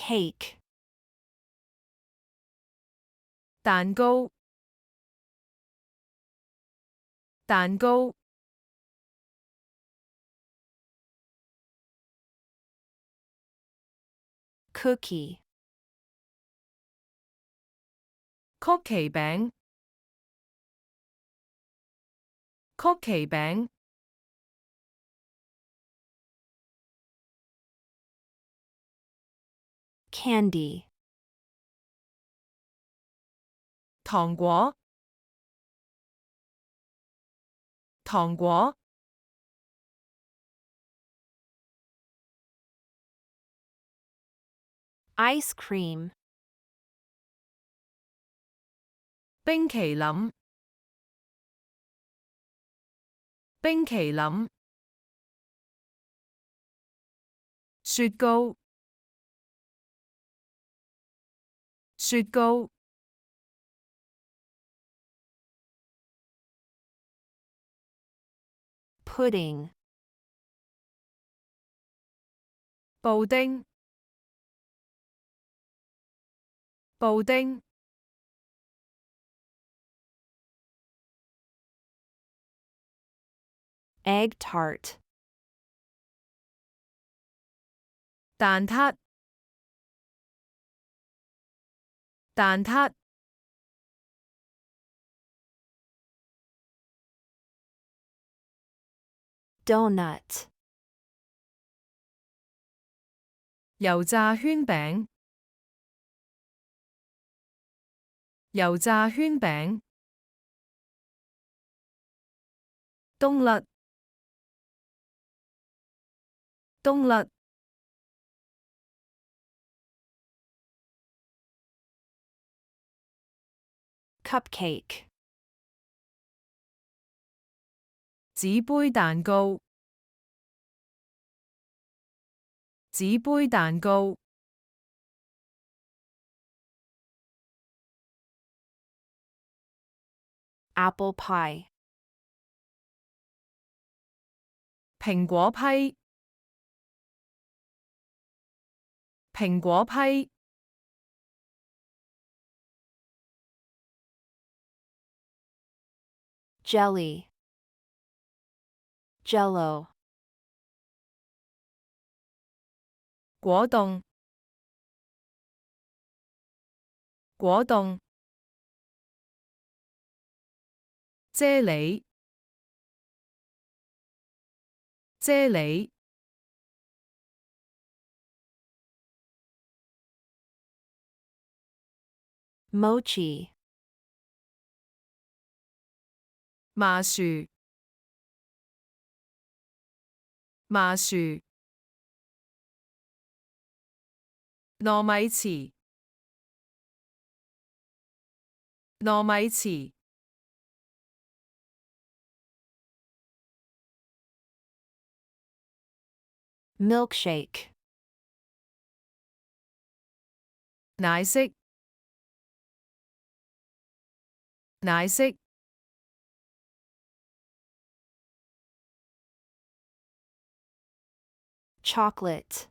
cake, 蛋糕，蛋糕， cookie, 曲奇饼，曲奇饼， candy, 糖果，糖果， ice cream, 冰淇淋，冰淇淋，雪糕，雪糕， pudding, 布丁，布丁， egg tart, 蛋挞，蛋挞， doughnut, 油炸圈饼，油炸圈饼，冬甩，冬甩， cupcake, 纸杯蛋糕，纸杯蛋糕， apple pie, 苹果批，苹果批， jelly, jello, 果冻，果冻，啫喱，啫喱， mochi, 麻薯，麻薯，糯米糍，糯米糍， milkshake, 奶昔，奶昔， chocolate,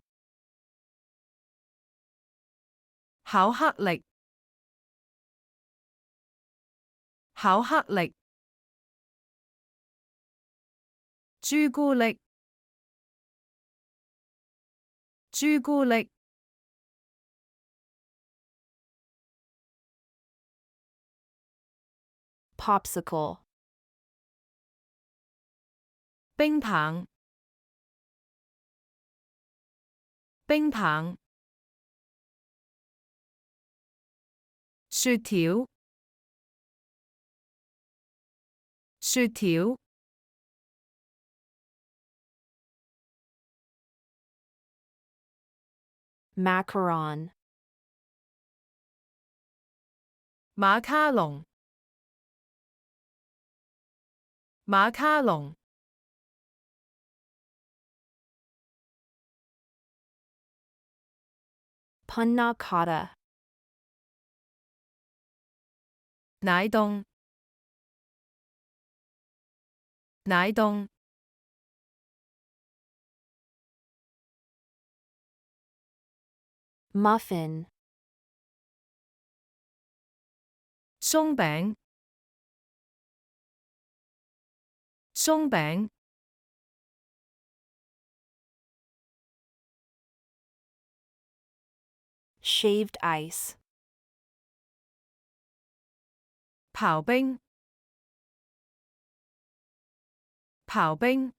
巧克力，巧克力，朱古力，朱古力， popsicle, 冰棒，冰棒，雪條，雪條， macaron, 馬卡龍，馬卡龍，panna cotta, 奶凍，奶凍， muffin, 鬆餅，鬆餅， shaved ice, 刨冰，刨冰，